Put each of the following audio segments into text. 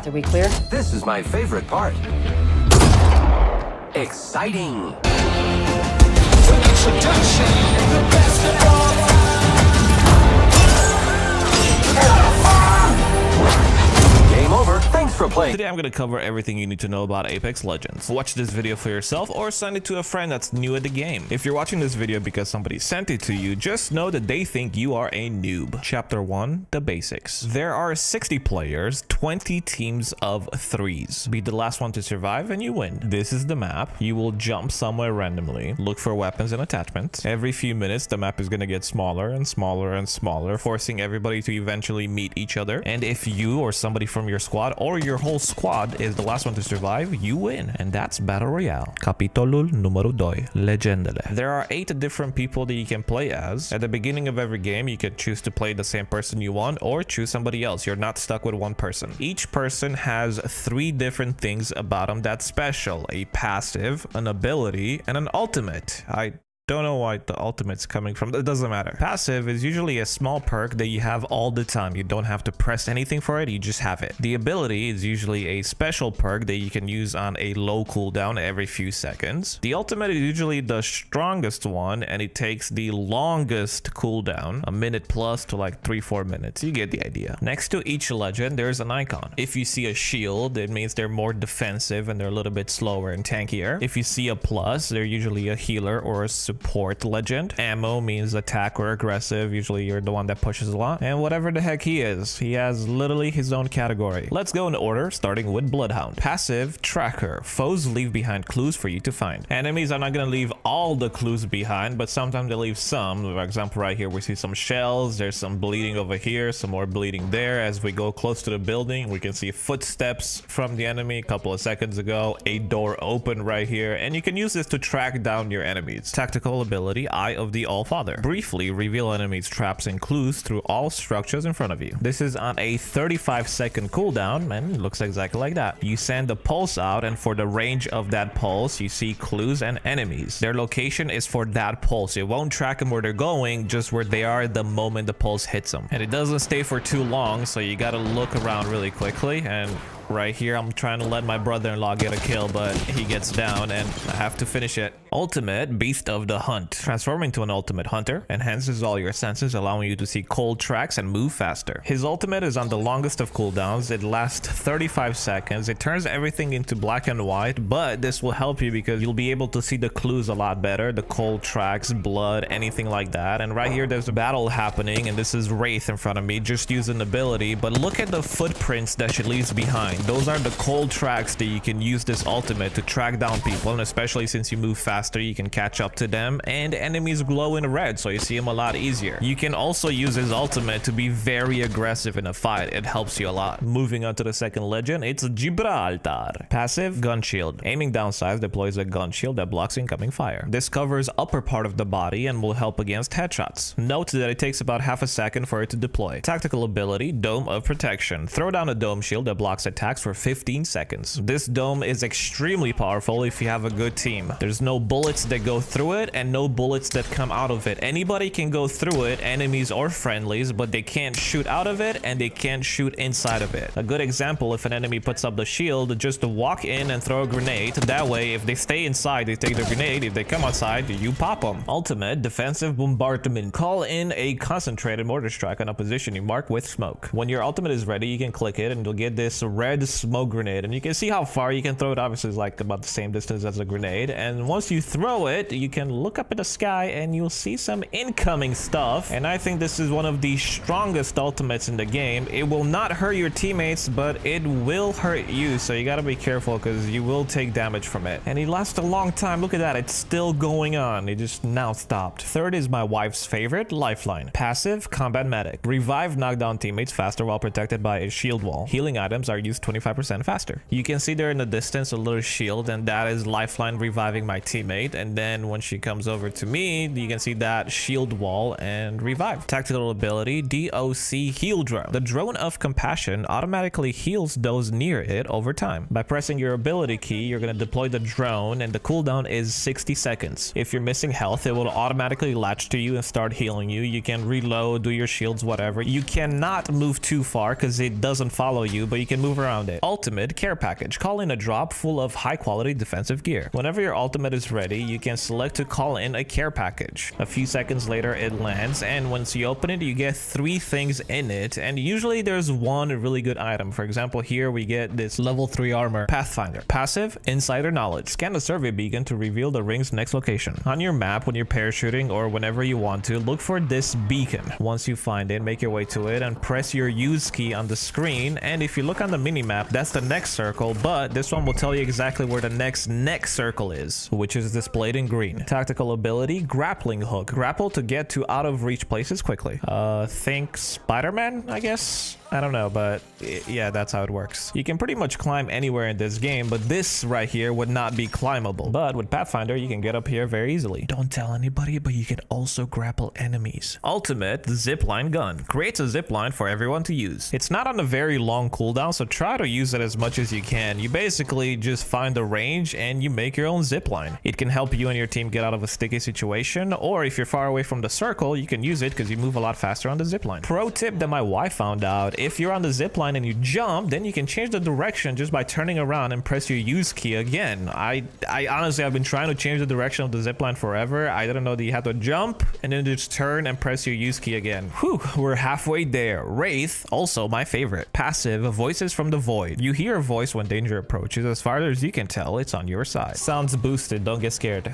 Are we clear? This is my favorite part. Exciting. Game over. Thanks for playing. Today I'm going to cover everything you need to know about Apex Legends. Watch this video for yourself or send it to a friend that's new at the game. If you're watching this video because somebody sent it to you, just know that they think you are a noob. Chapter 1, the basics. There are 60 players, 20 teams of 3s. Be the last one to survive and you win. This is the map. You will jump somewhere randomly, look for weapons and attachments. Every few minutes the map is going to get smaller and smaller and smaller, forcing everybody to eventually meet each other. And if you or somebody from your squad or your whole squad is the last one to survive, you win. And that's Battle Royale. Capitolul numero 2. Legendele. There are 8 different people that you can play as. At the beginning of every game, you can choose to play the same person you want or choose somebody else. You're not stuck with one person. Each person has 3 different things about them that's special. A passive, an ability, and an ultimate. I don't know why the ultimate's coming from. It doesn't matter. Passive is usually a small perk that you have all the time. You don't have to press anything for it, you just have it. The ability is usually a special perk that you can use on a low cooldown every few seconds. The ultimate is usually the strongest one and it takes the longest cooldown, a minute plus to like 3-4 minutes. You get the idea. Next to each legend there's an icon. If you see a shield, it means they're more defensive and they're a little bit slower and tankier. If you see a plus, they're usually a healer or a support legend. Ammo means attack or aggressive. Usually you're the one that pushes a lot. And whatever the heck he is, he has literally his own category. Let's go in order, starting with Bloodhound. Passive, tracker. Foes leave behind clues for you to find. Enemies are not going to leave all the clues behind, but sometimes they leave some. For example, right here we see some shells. There's some bleeding over here, some more bleeding there. As we go close to the building, we can see footsteps from the enemy a couple of seconds ago. A door open right here, and you can use this to track down your enemies. Tactical ability, Eye of the All-Father. Briefly reveal enemies' traps and clues through all structures in front of you. This is on a 35-second cooldown, and it looks exactly like that. You send the pulse out, and for the range of that pulse, you see clues and enemies. Their location is for that pulse. It won't track them where they're going, just where they are the moment the pulse hits them. And it doesn't stay for too long, so you gotta look around really quickly. And right here, I'm trying to let my brother-in-law get a kill, but he gets down and I have to finish it. Ultimate, Beast of the Hunt. Transform into an ultimate hunter, enhances all your senses, allowing you to see cold tracks and move faster. His ultimate is on the longest of cooldowns. It lasts 35 seconds. It turns everything into black and white, but this will help you because you'll be able to see the clues a lot better, the cold tracks, blood, anything like that. And right here, there's a battle happening, and this is Wraith in front of me. Just use an ability, but look at the footprints that she leaves behind. Those are the cold tracks that you can use this ultimate to track down people, and especially since you move faster, you can catch up to them, and enemies glow in red, so you see them a lot easier. You can also use his ultimate to be very aggressive in a fight. It helps you a lot. Moving on to the second legend, it's Gibraltar. Passive, Gun Shield. Aiming down sights deploys a gun shield that blocks incoming fire. This covers upper part of the body and will help against headshots. Note that it takes about half a second for it to deploy. Tactical ability, Dome of Protection. Throw down a dome shield that blocks attacks for 15 seconds. This dome is extremely powerful if you have a good team. There's no bullets that go through it and no bullets that come out of it. Anybody can go through it, enemies or friendlies, but they can't shoot out of it and they can't shoot inside of it. A good example, if an enemy puts up the shield, just to walk in and throw a grenade. That way, if they stay inside, they take the grenade. If they come outside, you pop them. Ultimate, Defensive Bombardment. Call in a concentrated mortar strike on a position you mark with smoke. When your ultimate is ready, you can click it and you'll get this red smoke grenade, and you can see how far you can throw it. Obviously it's like about the same distance as a grenade, and once you throw it, you can look up at the sky and you'll see some incoming stuff. And I think this is one of the strongest ultimates in the game. It will not hurt your teammates, but it will hurt you, so you gotta be careful because you will take damage from it. And it lasts a long time. Look at that, it's still going on. It just now stopped. Third is my wife's favorite, Lifeline. Passive, Combat Medic. Revive knockdown teammates faster while protected by a shield wall. Healing items are used 25% faster. You can see there in the distance a little shield, and that is Lifeline reviving my teammate. And then when she comes over to me, you can see that shield wall and revive. Tactical ability, DOC Heal Drone. The Drone of Compassion automatically heals those near it over time. By pressing your ability key, you're going to deploy the drone, and the cooldown is 60 seconds. If you're missing health, it will automatically latch to you and start healing you. You can reload, do your shields, whatever. You cannot move too far because it doesn't follow you, but you can move around around it. Ultimate care package. Call in a drop full of high quality defensive gear. Whenever your ultimate is ready, you can select to call in a care package. A few seconds later it lands, and once you open it you get 3 things in it, and usually there's one really good item. For example, here we get this level 3 armor. Pathfinder. Passive, insider knowledge. Scan the survey beacon to reveal the ring's next location. On your map when you're parachuting or whenever you want to, look for this beacon. Once you find it, make your way to it and press your use key on the screen, and if you look on the mini map, that's the next circle, but this one will tell you exactly where the next circle is, which is displayed in green. Tactical ability, grappling hook. Grapple to get to out of reach places quickly. Think Spider-Man, I guess? I don't know, but yeah, that's how it works. You can pretty much climb anywhere in this game, but this right here would not be climbable. But with Pathfinder, you can get up here very easily. Don't tell anybody, but you can also grapple enemies. Ultimate zipline gun. Creates a zipline for everyone to use. It's not on a very long cooldown, so try to use it as much as you can. You basically just find the range and you make your own zipline. It can help you and your team get out of a sticky situation, or if you're far away from the circle, you can use it because you move a lot faster on the zipline. Pro tip that my wife found out: if you're on the zipline and you jump, then you can change the direction just by turning around and press your use key again. I honestly, I've been trying to change the direction of the zipline forever. I didn't know that you had to jump and then just turn and press your use key again. Whew, we're halfway there. Wraith, also my favorite. Passive, voices from the void. You hear a voice when danger approaches. As far as you can tell, it's on your side. Sounds boosted, don't get scared.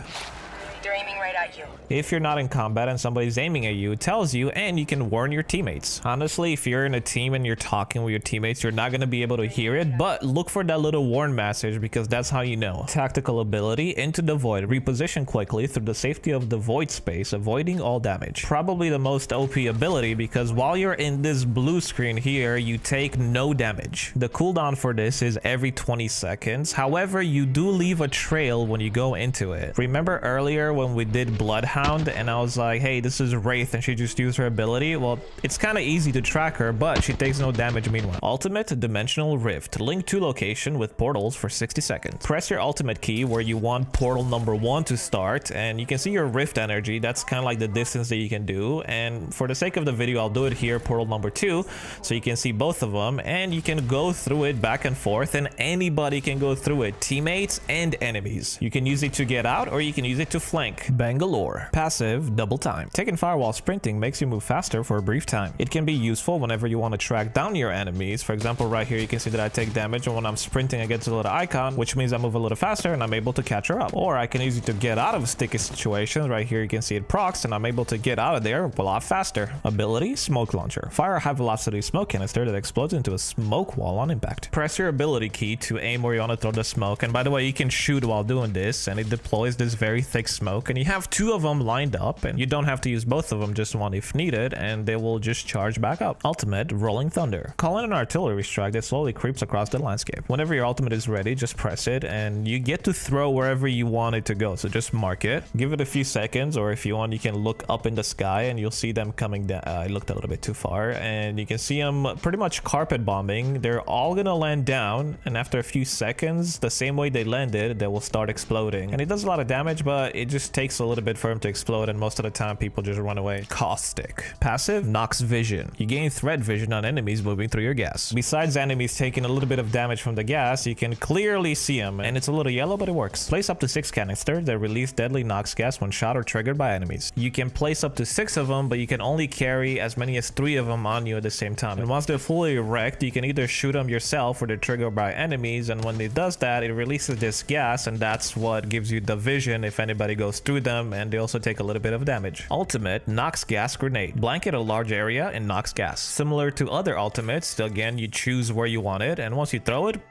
They're aiming right at you. If you're not in combat and somebody's aiming at you, it tells you, and you can warn your teammates. Honestly, if you're in a team and you're talking with your teammates, you're not going to be able to hear it, but look for that little warn message because that's how you know. Tactical ability, into the void. Reposition quickly through the safety of the void space, avoiding all damage. Probably the most OP ability because while you're in this blue screen here, you take no damage. The cooldown for this is every 20 seconds. However, you do leave a trail when you go into it. Remember earlier when we did Bloodhound and I was like, hey, this is Wraith and she just used her ability? Well, it's kind of easy to track her, but she takes no damage meanwhile. Ultimate Dimensional Rift. Link to location with portals for 60 seconds. Press your ultimate key where you want portal number 1 to start, and you can see your rift energy. That's kind of like the distance that you can do, and for the sake of the video, I'll do it here, portal number 2, so you can see both of them, and you can go through it back and forth, and anybody can go through it, teammates and enemies. You can use it to get out, or you can use it to flank. Bangalore. Passive, double time. Taking fire while sprinting makes you move faster for a brief time. It can be useful whenever you want to track down your enemies. For example, right here you can see that I take damage, and when I'm sprinting I get to the little icon, which means I move a little faster and I'm able to catch her up. Or I can use it to get out of sticky situations. Right here you can see it procs and I'm able to get out of there a lot faster. Ability, smoke launcher. Fire a high velocity smoke canister that explodes into a smoke wall on impact. Press your ability key to aim where you want to throw the smoke, and by the way, you can shoot while doing this and it deploys this very thick smoke, and you have 2 of them lined up, and you don't have to use both of them, just one if needed, and they will just charge back up. Ultimate Rolling Thunder. Call in an artillery strike that slowly creeps across the landscape. Whenever your ultimate is ready, just press it and you get to throw wherever you want it to go, so just mark it, give it a few seconds, or if you want you can look up in the sky and you'll see them coming down. I looked a little bit too far, and you can see them pretty much carpet bombing. They're all gonna land down, and after a few seconds, the same way they landed, they will start exploding, and it does a lot of damage, but it just takes a little bit for them to explode, and most of the time people just run away. Caustic. Passive, knocks vision. You gain threat vision on enemies moving through your gas. Besides enemies taking a little bit of damage from the gas, you can clearly see them, and it's a little yellow, but it works. Place up to 6 canisters that release deadly knocks gas when shot or triggered by enemies. You can place up to 6 of them, but you can only carry as many as 3 of them on you at the same time. And once they're fully erect, you can either shoot them yourself or they're triggered by enemies, and when it does that, it releases this gas, and that's what gives you the vision if anybody goes through them, and they also take a little bit of damage. Ultimate knocks gas grenade. Blanket a large area and knocks gas. Similar to other ultimates, again, you choose where you want it, and once you throw it,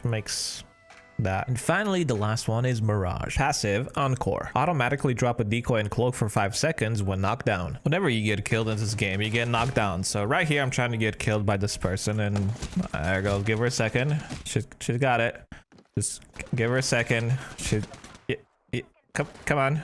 makes that. And finally, the last one is Mirage. Passive, Encore. Automatically drop a decoy and cloak for 5 seconds when knocked down. Whenever you get killed in this game, you get knocked down. So right here, I'm trying to get killed by this person, and there I go. Give her a second. She's got it. Just give her a second. Come on.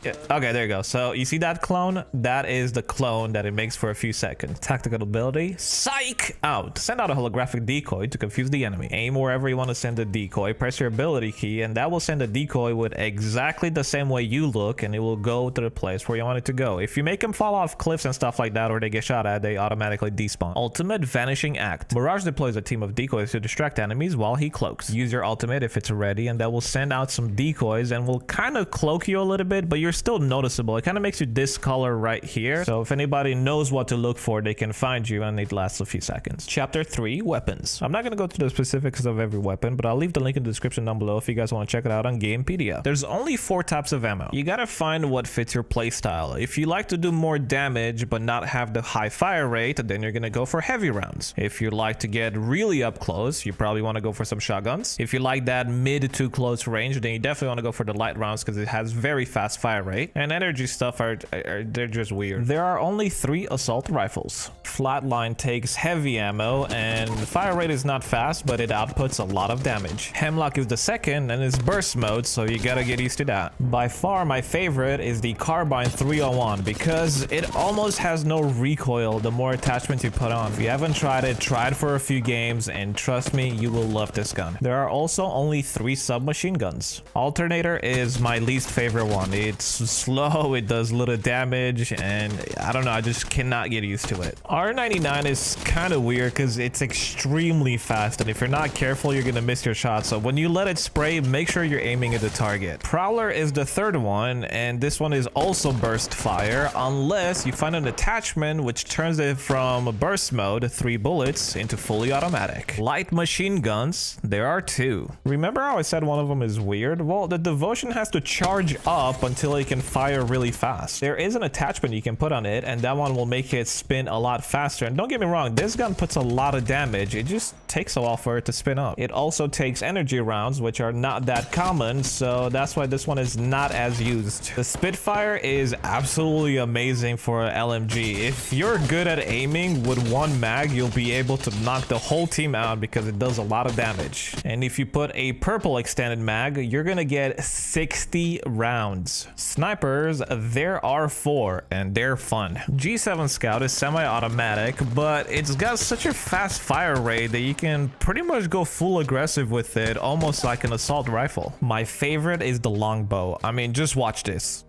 Yeah, okay, there you go. So you see that clone? That is the clone that it makes for a few seconds. Tactical ability, psych out. Send out a holographic decoy to confuse the enemy. Aim wherever you want to send the decoy. Press your ability key and that will send the decoy with exactly the same way you look and it will go to the place where you want it to go. If you make them fall off cliffs and stuff like that or they get shot at, they automatically despawn. Ultimate Vanishing Act. Mirage deploys a team of decoys to distract enemies while he cloaks. Use your ultimate if it's ready and that will send out some decoys and will kind of cloak you a little bit, but you're still noticeable. It kind of makes you this color right here. So if anybody knows what to look for, they can find you and it lasts a few seconds. Chapter 3, Weapons. I'm not going to go through the specifics of every weapon, but I'll leave the link in the description down below if you guys want to check it out on Gamepedia. There's only 4 types of ammo. You gotta find what fits your playstyle. If you like to do more damage but not have the high fire rate, then you're gonna go for heavy rounds. If you like to get really up close, you probably want to go for some shotguns. If you like that mid to close range, then you definitely want to go for the light rounds because it has very fast fire rate. And energy stuff they're just weird. There are only 3 assault rifles. Flatline takes heavy ammo and the fire rate is not fast, but it outputs a lot of damage. Hemlock is the second and it's burst mode, so you gotta get used to that. By far my favorite is the Carbine 301 because it almost has no recoil the more attachments you put on. If you haven't tried it, try it for a few games and trust me, you will love this gun. There are also only 3 submachine guns. Alternator is my least favorite one. It's slow, it does little damage, and I don't know, I just cannot get used to it. R99 is kind of weird because it's extremely fast, and if you're not careful, you're gonna miss your shot. So when you let it spray, make sure you're aiming at the target. Prowler is the third one, and this one is also burst fire, unless you find an attachment which turns it from burst mode, 3 bullets, into fully automatic. Light machine guns, there are 2. Remember how I said one of them is weird? Well, the Devotion has to charge up until it can fire really fast. There is an attachment you can put on it, and that one will make it spin a lot faster. And don't get me wrong, this gun puts a lot of damage. It just takes a while for it to spin up. It also takes energy rounds, which are not that common, so that's why this one is not as used. The Spitfire is absolutely amazing for an LMG. If you're good at aiming with 1 mag, you'll be able to knock the whole team out because it does a lot of damage. And if you put a purple extended mag, you're gonna get 60 rounds. Snipers, there are 4 and they're fun. G7 Scout is semi-automatic, but it's got such a fast fire rate that you can pretty much go full aggressive with it, almost like an assault rifle. My favorite is the longbow. I mean, just watch this.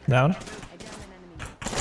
Down.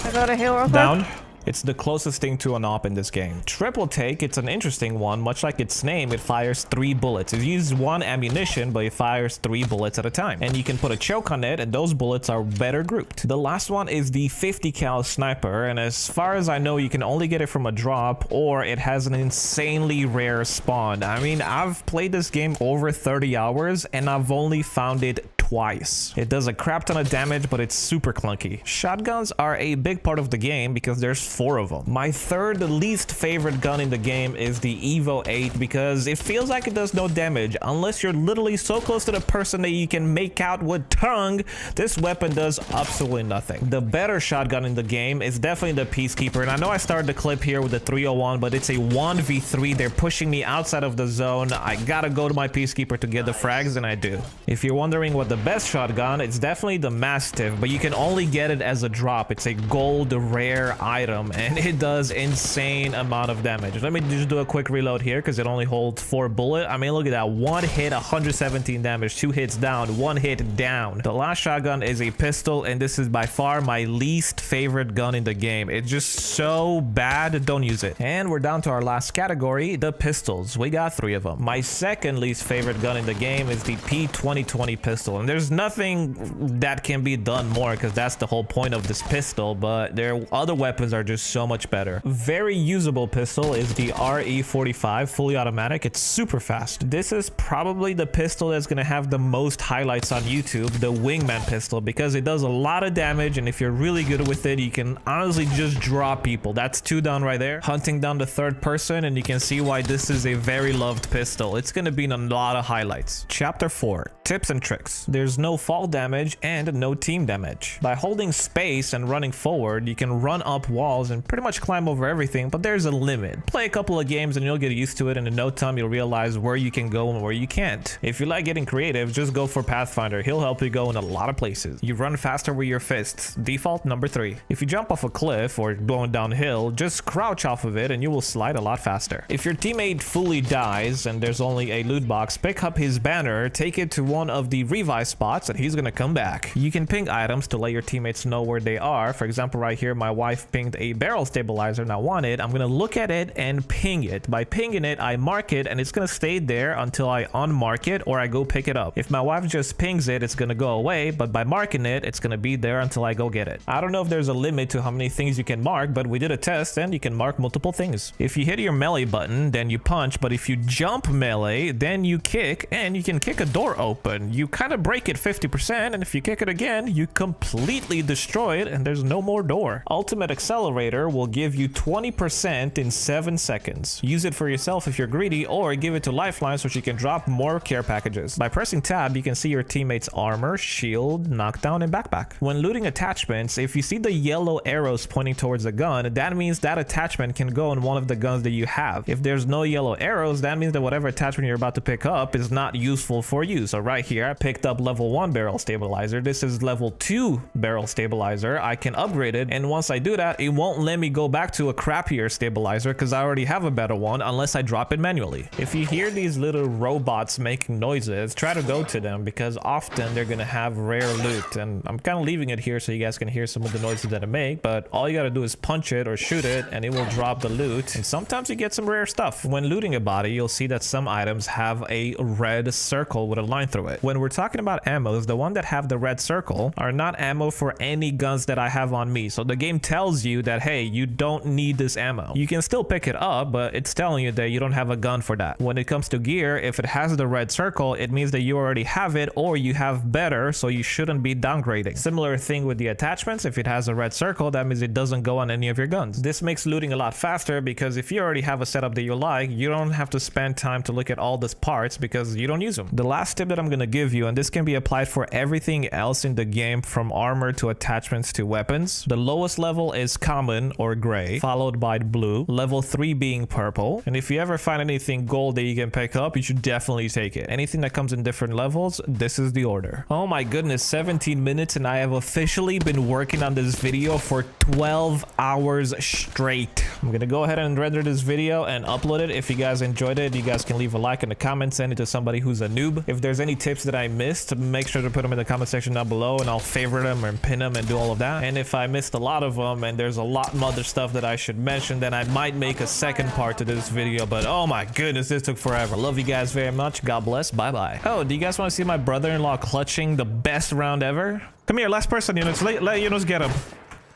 I got a heal real quick. Down. It's the closest thing to an AWP in this game. Triple take, it's an interesting one. Much like its name, it fires 3 bullets. It uses 1 ammunition, but it fires 3 bullets at a time. And you can put a choke on it, and those bullets are better grouped. The last one is the 50 cal sniper, and as far as I know, you can only get it from a drop, or it has an insanely rare spawn. I mean, I've played this game over 30 hours, and I've only found it twice. It does a crap ton of damage, but it's super clunky. Shotguns are a big part of the game because there's 4 of them. My third least favorite gun in the game is the Evo 8 because it feels like it does no damage unless you're literally so close to the person that you can make out with tongue. This weapon does absolutely nothing. The better shotgun in the game is definitely the Peacekeeper, and I know I started the clip here with the 301, but it's a 1v3. They're pushing me outside of the zone. I gotta go to my Peacekeeper to get the frags, and I do. If you're wondering what the best shotgun, it's definitely the Mastiff, but you can only get it as a drop. It's a gold rare item and it does insane amount of damage. Let me just do a quick reload here because it only holds 4 bullets. I mean, look at that. 1 hit, 117 damage, 2 hits down, 1 hit down. The last shotgun is a pistol, and this is by far my least favorite gun in the game. It's just so bad, don't use it. And we're down to our last category, the pistols. We got 3 of them. My second least favorite gun in the game is the P2020 pistol, and there's nothing that can be done more because that's the whole point of this pistol, but their other weapons are just so much better. Very usable pistol is the RE45 fully automatic. It's super fast. This is probably the pistol that's gonna have the most highlights on YouTube, the Wingman pistol, because it does a lot of damage, and if you're really good with it, you can honestly just draw people. That's 2 down right there. Hunting down the third person, and you can see why this is a very loved pistol. It's gonna be in a lot of highlights. Chapter 4, tips and tricks. there's no fall damage and no team damage. By holding space and running forward, you can run up walls and pretty much climb over everything, but there's a limit. Play a couple of games and you'll get used to it, and in no time you'll realize where you can go and where you can't. If you like getting creative, just go for Pathfinder. He'll help you go in a lot of places. You run faster with your fists. Default number 3. If you jump off a cliff or going downhill, just crouch off of it and you will slide a lot faster. If your teammate fully dies and there's only a loot box, pick up his banner, take it to one of the revive spots, and he's gonna come back. You can ping items to let your teammates know where they are. For example, right here, my wife pinged a barrel stabilizer and I want it. I'm gonna look at it and ping it. By pinging it, I mark it and it's gonna stay there until I unmark it or I go pick it up. If my wife just pings it, it's gonna go away, but by marking it, it's gonna be there until I go get it. I don't know if there's a limit to how many things you can mark, but we did a test and you can mark multiple things. If you hit your melee button, then you punch, but if you jump melee, then you kick, and you can kick a door open. You kind of break it 50%, and if you kick it again, you completely destroy it and there's no more door. Ultimate Accelerator will give you 20% in 7 seconds. Use it for yourself if you're greedy, or give it to Lifeline so she can drop more care packages. By pressing tab, you can see your teammates' armor, shield, knockdown, and backpack. When looting attachments, if you see the yellow arrows pointing towards a gun, that means that attachment can go in one of the guns that you have. If there's no yellow arrows, that means that whatever attachment you're about to pick up is not useful for you. So right here, I picked up level 1 barrel stabilizer. This is level 2 barrel stabilizer. I can upgrade it, and once I do that, it won't let me go back to a crappier stabilizer because I already have a better one unless I drop it manually. If you hear these little robots making noises, try to go to them because often they're gonna have rare loot, and I'm kind of leaving it here so you guys can hear some of the noises that I make, but all you gotta do is punch it or shoot it and it will drop the loot, and sometimes you get some rare stuff. When looting a body, you'll see that some items have a red circle with a line through it. When we're talking about ammos, the one that have the red circle are not ammo for any guns that I have on me, so the game tells you that, hey, you don't need this ammo. You can still pick it up, but it's telling you that you don't have a gun for that. When it comes to gear, if it has the red circle, it means that you already have it or you have better, so you shouldn't be downgrading. Similar thing with the attachments. If it has a red circle, that means it doesn't go on any of your guns. This makes looting a lot faster because if you already have a setup that you like, you don't have to spend time to look at all these parts because you don't use them. The last tip that I'm going to give you, and this can be applied for everything else in the game from armor to attachments to weapons. The lowest level is common or gray, followed by blue, level 3 being purple, and if you ever find anything gold that you can pick up, you should definitely take it. Anything that comes in different levels, this is the order. Oh my goodness, 17 minutes and I have officially been working on this video for 12 hours straight. I'm gonna go ahead and render this video and upload it. If you guys enjoyed it, you guys can leave a like in the comments, send it to somebody who's a noob. If there's any tips that I missed, make sure to put them in the comment section down below and I'll favorite them or pin them and do all of that. And if I missed a lot of them and there's a lot of other stuff that I should mention, then I might make a second part to this video. But oh my goodness, this took forever. Love you guys very much. God bless. Bye bye. Oh, do you guys want to see my brother-in-law clutching the best round ever? Come here, last person, Yunus. Let Yunus get him.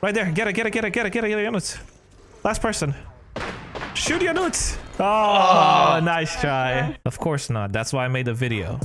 Right there. Get it, Yunus. Last person. Shoot Yunus. Oh, nice try. Of course not. That's why I made the video.